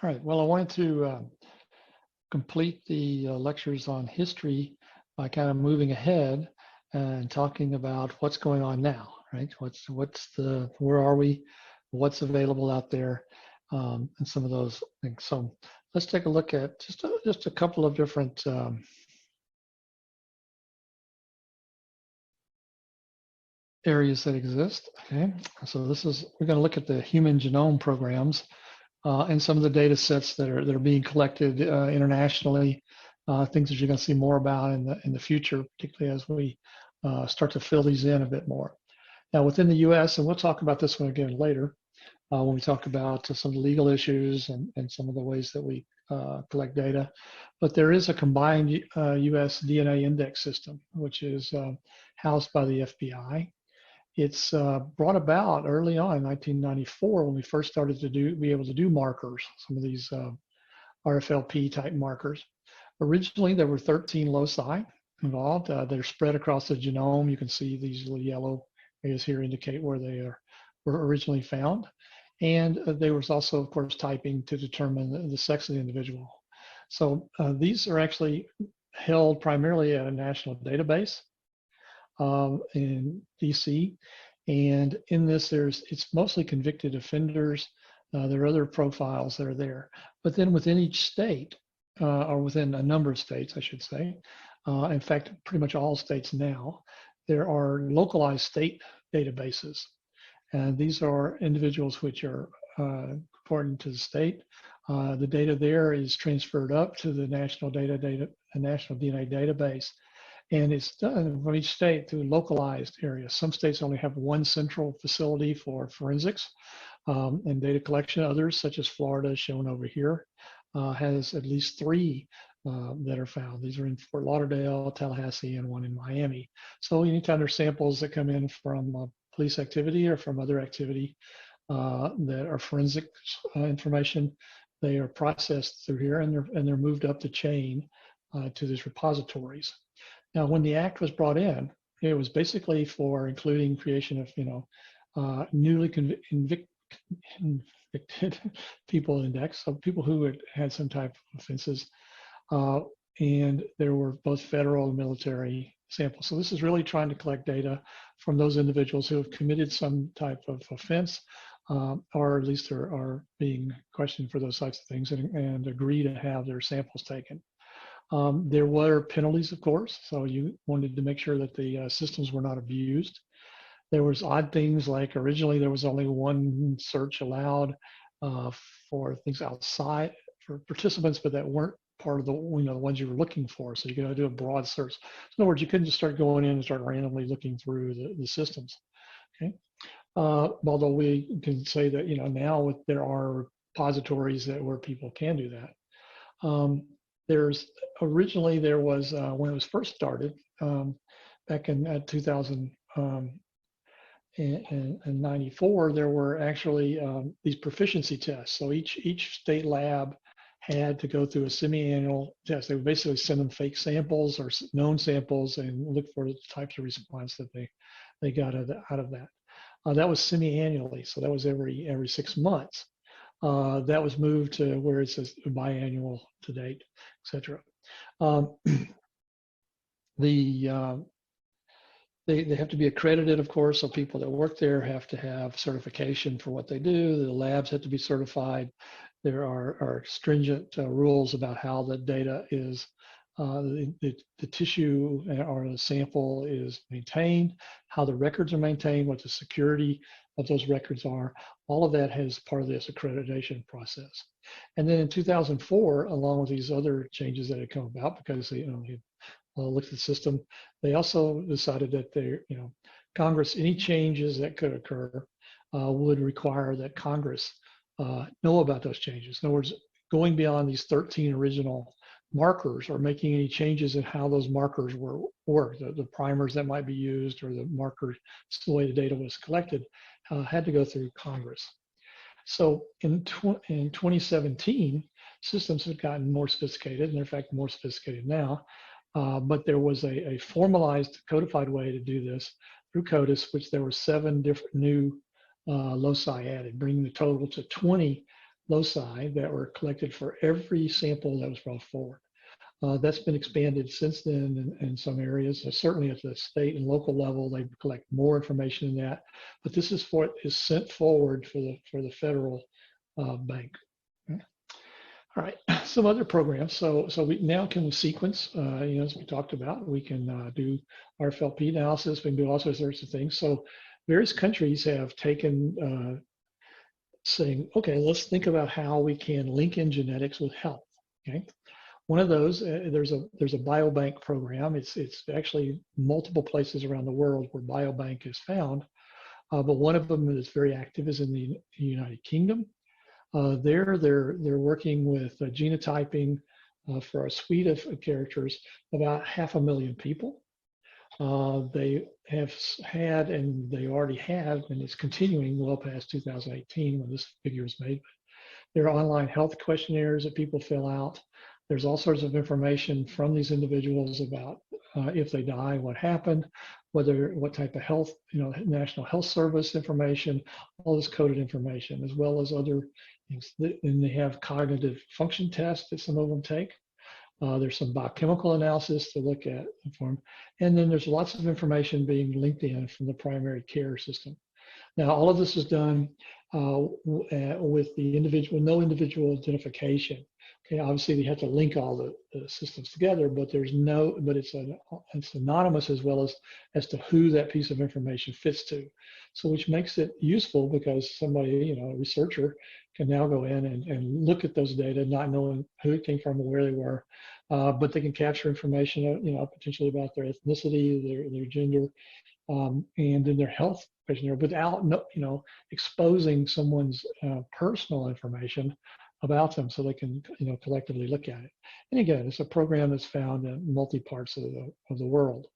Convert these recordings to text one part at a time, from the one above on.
All right, well, I wanted to complete the lectures on history by kind of moving ahead and talking about what's going on now, right? Where are we? What's available out there, and some of those things. So let's take a look at just a couple of different areas that exist. Okay, so we're going to look at the human genome programs and some of the data sets that are being collected internationally. Things that you're going to see more about in the future, particularly as we start to fill these in a bit more. Now, within the U.S., and we'll talk about this one again later when we talk about some of the legal issues and some of the ways that we collect data. But there is a combined U.S. DNA index system, which is housed by the FBI. It's brought about early on in 1994 when we first started to be able to do markers, some of these RFLP type markers. Originally, there were 13 loci involved. They're spread across the genome. You can see these little yellow areas here indicate where they were originally found. And there was also, of course, typing to determine the sex of the individual. So these are actually held primarily at a national database in DC, and in this it's mostly convicted offenders. There are other profiles that are there, but then within each state, or within a number of states, I should say, in fact, pretty much all states now, there are localized state databases, and these are individuals which are important to the state. The data there is transferred up to the national DNA database. And it's done from each state through localized areas. Some states only have one central facility for forensics and data collection. Others, such as Florida, shown over here, has at least 3 that are found. These are in Fort Lauderdale, Tallahassee, and one in Miami. So anytime there's samples that come in from police activity or from other activity that are forensic information, they are processed through here and they're moved up the chain to these repositories. Now, when the act was brought in, it was basically for including creation of, newly convicted people index, so people who had some type of offenses, and there were both federal and military samples. So this is really trying to collect data from those individuals who have committed some type of offense, or at least are being questioned for those types of things and agree to have their samples taken. There were penalties, of course, so you wanted to make sure that the systems were not abused. There was odd things like originally there was only one search allowed for things outside for participants, but that weren't part of the the ones you were looking for. So you could do a broad search. In other words, you couldn't just start going in and start randomly looking through the systems. Okay, although we can say that now there are repositories where people can do that. Originally there was when it was first started back in 2094, there were actually these proficiency tests. So each state lab had to go through a semi-annual test. They would basically send them fake samples or known samples and look for the types of response that they got out of that. That was semi-annually, so that was every 6 months. That was moved to where it says biannual to date, etc. They have to be accredited, of course, so people that work there have to have certification for what they do. The labs have to be certified. There are stringent rules about how the data is, the tissue or the sample is maintained, how the records are maintained, what the security of those records are. All of that is part of this accreditation process. And then in 2004, along with these other changes that had come about, because they looked at the system, they also decided that Congress, any changes that could occur would require that Congress know about those changes. In other words, going beyond these 13 original markers or making any changes in how those markers work, the primers that might be used or the markers, the way the data was collected, had to go through Congress. So in 2017, systems have gotten more sophisticated, and they're in fact more sophisticated now, but there was a formalized codified way to do this through CODIS, which there were 7 different new loci added, bringing the total to 20 loci that were collected for every sample that was brought forward. That's been expanded since then in some areas. Certainly at the state and local level, they collect more information than that. But this is what is sent forward for the federal bank. Okay. All right, some other programs. So we now can sequence, as we talked about, we can do RFLP analysis, we can do all sorts of things. So various countries have taken saying, okay, let's think about how we can link in genetics with health. Okay, one of those, there's a Biobank program. It's actually multiple places around the world where Biobank is found, but one of them that's very active is in the United Kingdom. They're working with genotyping for a suite of characters, about 500,000 people. They have had, and they already have, and it's continuing well past 2018 when this figure is made. There are online health questionnaires that people fill out. There's all sorts of information from these individuals about if they die, what happened, what type of health, National Health Service information, all this coded information, as well as other things. And they have cognitive function tests that some of them take. There's some biochemical analysis to look at inform. And then there's lots of information being linked in from the primary care system. Now, all of this is done with the individual, no individual identification. Okay, obviously they have to link all the systems together, but it's anonymous as well as to who that piece of information fits to. So which makes it useful because somebody, a researcher can now go in and look at those data, not knowing who it came from or where they were, but they can capture information, potentially about their ethnicity, their gender, and then their health questionnaire without, exposing someone's personal information about them, so they can, collectively look at it. And again, it's a program that's found in multi parts of the world.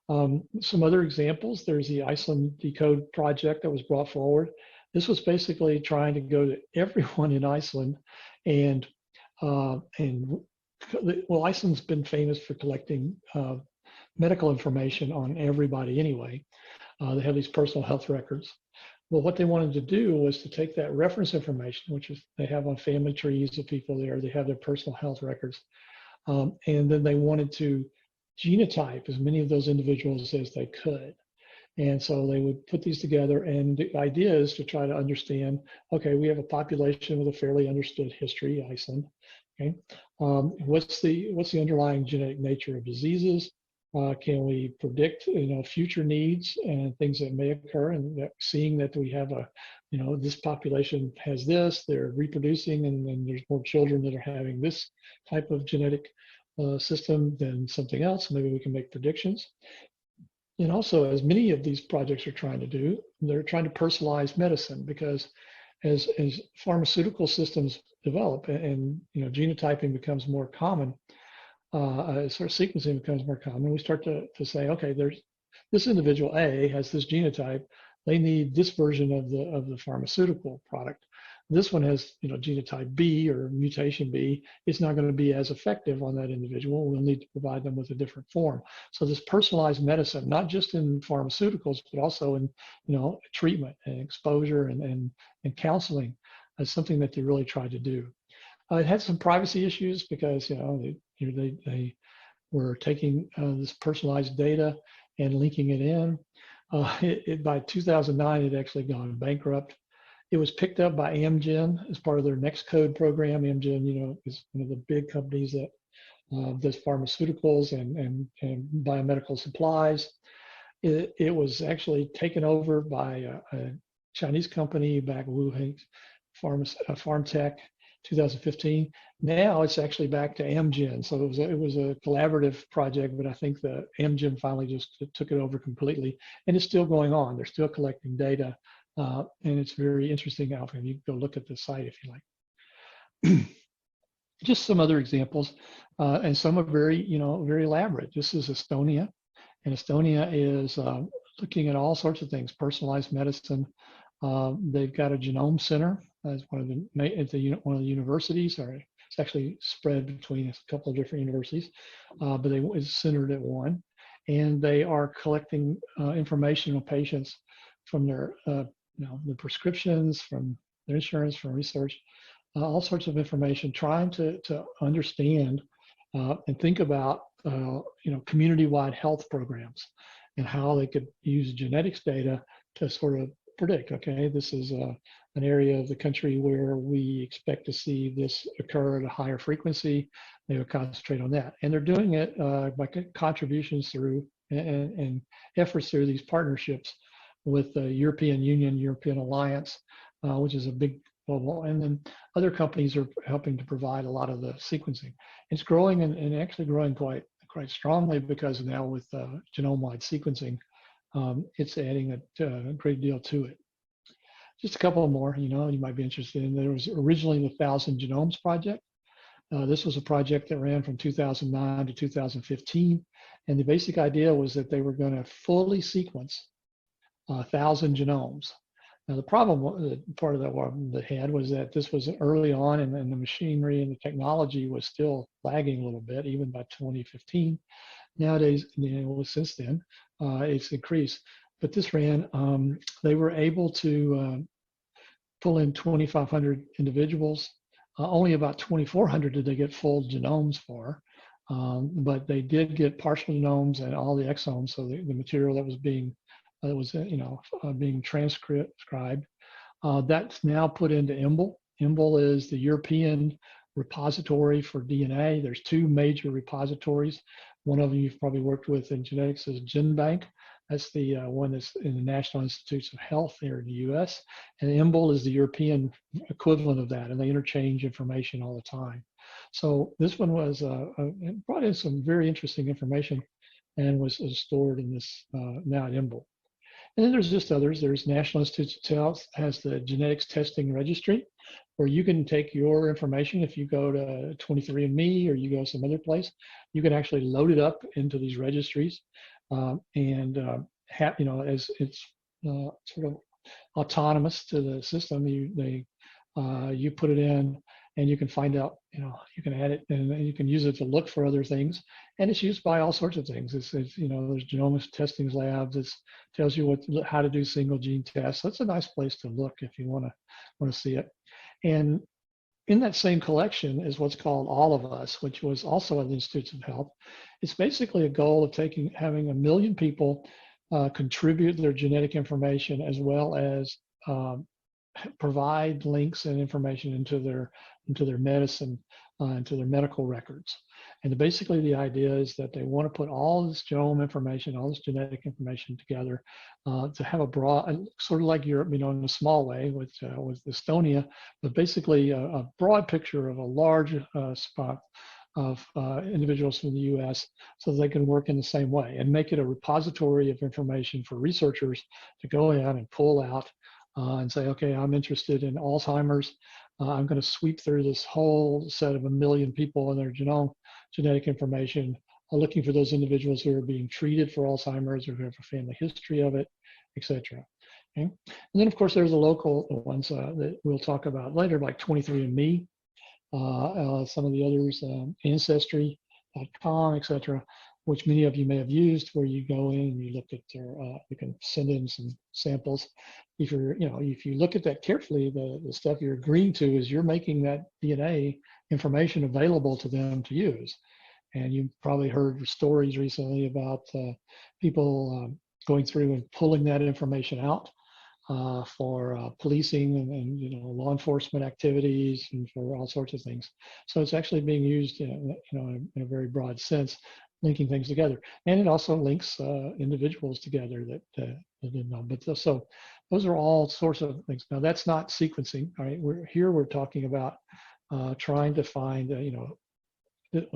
Some other examples, there's the Iceland DeCODE project that was brought forward. This was basically trying to go to everyone in Iceland, and Iceland's been famous for collecting medical information on everybody anyway. They have these personal health records. Well, what they wanted to do was to take that reference information, which is they have on family trees of people there, they have their personal health records, and then they wanted to genotype as many of those individuals as they could. And so they would put these together, and the idea is to try to understand, okay, we have a population with a fairly understood history, Iceland. Okay, what's the underlying genetic nature of diseases? Can we predict, future needs and things that may occur, and seeing that we have this population has this, they're reproducing, and then there's more children that are having this type of genetic system than something else. Maybe we can make predictions. And also, as many of these projects are trying to do, they're trying to personalize medicine, because as pharmaceutical systems develop and genotyping becomes more common, sort of sequencing becomes more common, we start to say, okay, there's this individual A has this genotype, they need this version of the pharmaceutical product. This one has genotype B or mutation B. It's not going to be as effective on that individual. We'll need to provide them with a different form. So this personalized medicine, not just in pharmaceuticals, but also in treatment and exposure and counseling, is something that they really tried to do. It had some privacy issues because they were taking this personalized data and linking it in. By 2009, it had actually gone bankrupt. It was picked up by Amgen as part of their NextCode program. Amgen, is one of the big companies that does pharmaceuticals and biomedical supplies. It was actually taken over by a Chinese company back Wuhan, Farmtech, 2015. Now it's actually back to Amgen. So it was a collaborative project, but I think the Amgen finally just took it over completely, and it's still going on. They're still collecting data, and it's very interesting outcome. You can go look at the site if you like. Just some other examples, and some are very elaborate. This is Estonia, and Estonia is looking at all sorts of things, personalized medicine. They've got a genome center as one of the universities, or it's actually spread between a couple of different universities, but it's centered at one. And they are collecting information on patients from their the prescriptions, from their insurance, from research, all sorts of information, trying to understand and think about community-wide health programs and how they could use genetics data to sort of predict, okay, this is an area of the country where we expect to see this occur at a higher frequency. They would concentrate on that. And they're doing it by contributions through and efforts through these partnerships with the European Union, European Alliance, which is a big global, and then other companies are helping to provide a lot of the sequencing. It's growing and actually growing quite strongly, because now with genome-wide sequencing, it's adding a great deal to it. Just a couple more, you might be interested in. There was originally the 1,000 Genomes Project. This was a project that ran from 2009 to 2015. And the basic idea was that they were going to fully sequence 1,000 genomes. Now, the problem, part of that one they had, was that this was early on, and the machinery and the technology was still lagging a little bit, even by 2015. Nowadays, since then, it's increased. But this ran, they were able to pull in 2,500 individuals. Only about 2,400 did they get full genomes for, but they did get partial genomes and all the exomes, so the material that was being being transcribed. That's now put into EMBL. EMBL is the European repository for DNA. There's two major repositories. One of them you've probably worked with in genetics is Genbank. That's the one that's in the National Institutes of Health here in the US. And EMBL is the European equivalent of that, and they interchange information all the time. So this one was, it brought in some very interesting information and was stored in this now at EMBL. And then there's just others. There's National Institutes of Health has the genetics testing registry, where you can take your information. If you go to 23andMe or you go some other place, you can actually load it up into these registries, and have, as it's sort of autonomous to the system. You put it in, and you can find out, you can add it, and you can use it to look for other things. And it's used by all sorts of things. It's there's genomics testing labs. It tells you how to do single gene tests. That's a nice place to look if you want to see it. And in that same collection is what's called All of Us, which was also at the Institutes of Health. It's basically a goal of having 1 million people contribute their genetic information, as well as provide links and information into their medicine, into their medical records. And basically the idea is that they want to put all this genome information, all this genetic information together to have a broad, sort of like Europe, in a small way with Estonia, but basically a broad picture of a large spot of individuals from the US, so that they can work in the same way and make it a repository of information for researchers to go in and pull out and say, okay, I'm interested in Alzheimer's. I'm going to sweep through this whole set of 1 million people and their genetic information, looking for those individuals who are being treated for Alzheimer's or who have a family history of it, etc. Okay? And then, of course, there's the local ones that we'll talk about later, like 23andMe, some of the others, Ancestry.com, etc., which many of you may have used, where you go in and you look at you can send in some samples. If you look at that carefully, the stuff you're agreeing to is you're making that DNA information available to them to use. And you've probably heard stories recently about people going through and pulling that information out for policing and law enforcement activities and for all sorts of things. So it's actually being used in a very broad sense, linking things together. And it also links individuals together that didn't know. But so those are all sorts of things. Now that's not sequencing. All right, we're talking about trying to find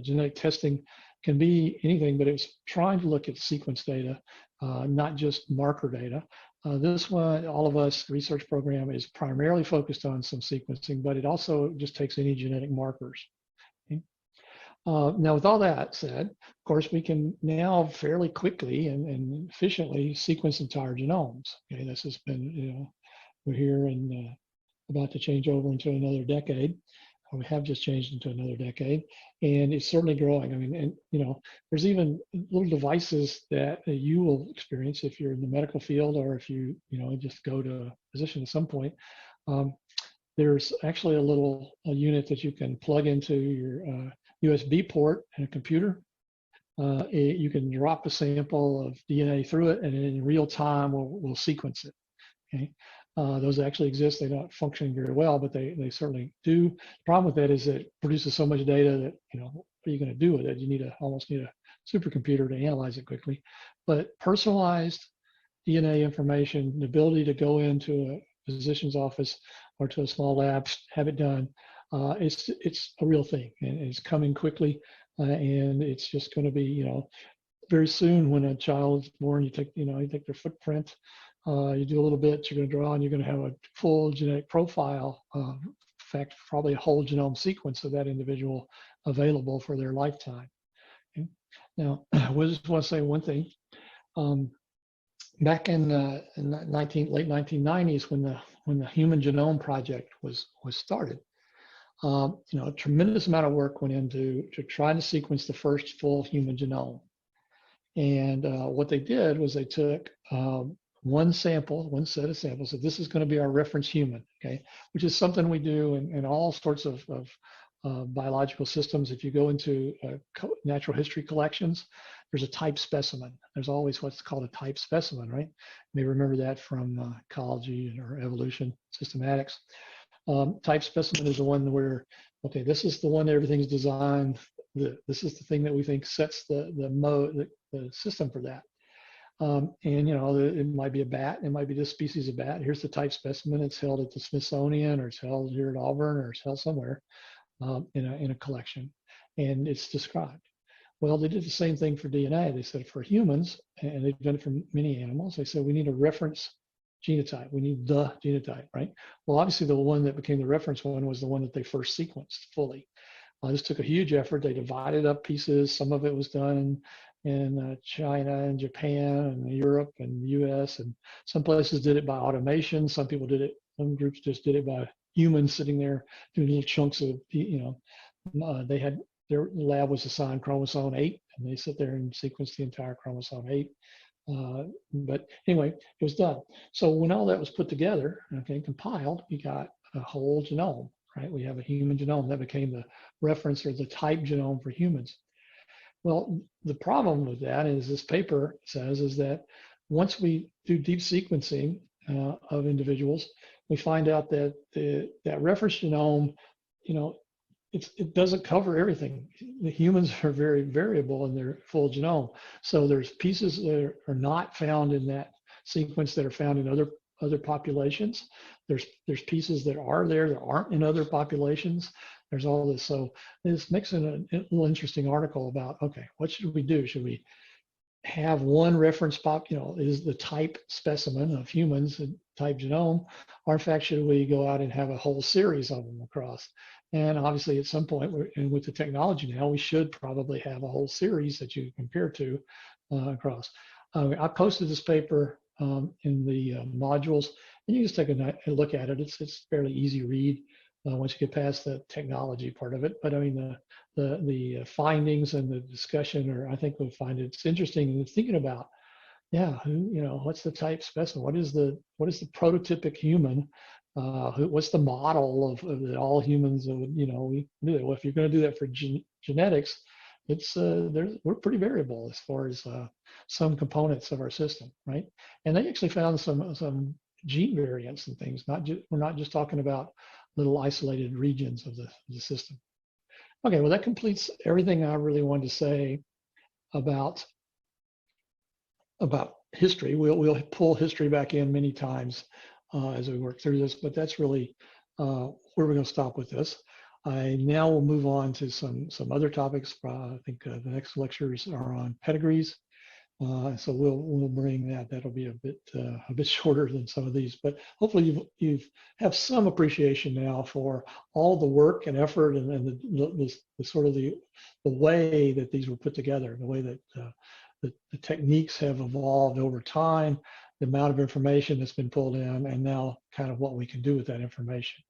genetic testing can be anything, but it's trying to look at sequence data, not just marker data. This one, All of Us research program, is primarily focused on some sequencing, but it also just takes any genetic markers. Okay? Now, with all that said, of course, we can now fairly quickly and efficiently sequence entire genomes. Okay, this has been, we're here and about to change over into another decade. We have just changed into another decade, and it's certainly growing. I mean, and there's even little devices that you will experience if you're in the medical field, or if you just go to a physician at some point. there's actually a unit that you can plug into your USB port in a computer. You can drop a sample of DNA through it, and in real time, we'll sequence it. Okay, those actually exist. They're not functioning very well, but they certainly do. The problem with that is it produces so much data that, what are you going to do with it? You almost need a supercomputer to analyze it quickly. But personalized DNA information, the ability to go into a physician's office or to a small lab, have it done, it's a real thing, and it's coming quickly, and it's just going to be, very soon when a child is born, you take their footprint, you do a little bit, you're going to draw, and you're going to have a full genetic profile, in fact, probably a whole genome sequence of that individual available for their lifetime. Okay? Now, I just want to say one thing. Back in late 1990s, when the Human Genome Project was started, a tremendous amount of work went into trying to sequence the first full human genome. And what they did was they took one set of samples. So this is going to be our reference human, okay, which is something we do in all sorts of biological systems. If you go into natural history collections, there's a type specimen. There's always what's called a type specimen, right? You may remember that from ecology or evolution systematics. Type specimen is the one where, okay, this is the one that everything's designed. This is the thing that we think sets the system for that. And it might be a bat, it might be this species of bat. Here's the type specimen. It's held at the Smithsonian, or it's held here at Auburn, or it's held somewhere in a collection, and it's described. Well, they did the same thing for DNA. They said for humans, and they've done it for many animals, they said we need a reference genotype. We need the genotype, right? Well, obviously the one that became the reference one was the one that they first sequenced fully. This took a huge effort. They divided up pieces. Some of it was done in China and Japan and Europe and US, and some places did it by automation. Some groups just did it by humans sitting there doing little chunks of, their lab was assigned chromosome 8, and they sit there and sequence the entire chromosome 8. But anyway, it was done. So when all that was put together, okay, compiled, we got a whole genome, right? We have a human genome that became the reference or the type genome for humans. Well, the problem with that is this paper says is that once we do deep sequencing of individuals, we find out that that reference genome, it doesn't cover everything. The humans are very variable in their full genome. So there's pieces that are not found in that sequence that are found in other populations. There's pieces that are there that aren't in other populations. There's all this. So this makes it a little interesting article about, okay, what should we do? Should we have one reference is the type specimen of humans, a type genome, or in fact, should we go out and have a whole series of them across? And obviously at some point, and with the technology now, we should probably have a whole series that you compare to across. I posted this paper in the modules, and you can just take a look at it. It's fairly easy read once you get past the technology part of it. But I mean, the findings and the discussion, I think we'll find it's interesting and thinking about, what's the type specimen? What is the prototypic human? What's the model of that all humans would, we do it? Well, if you're going to do that for genetics, we're pretty variable as far as some components of our system, right? And they actually found some gene variants and things. We're not just talking about little isolated regions of the system. Okay, well, that completes everything I really wanted to say about history. We'll pull history back in many times as we work through this, but that's really where we're going to stop with this. I now will move on to some other topics. I think the next lectures are on pedigrees. So we'll bring that. That'll be a bit shorter than some of these, but hopefully you have some appreciation now for all the work and effort and the sort of the way that these were put together, the way that the techniques have evolved over time, the amount of information that's been pulled in, and now kind of what we can do with that information.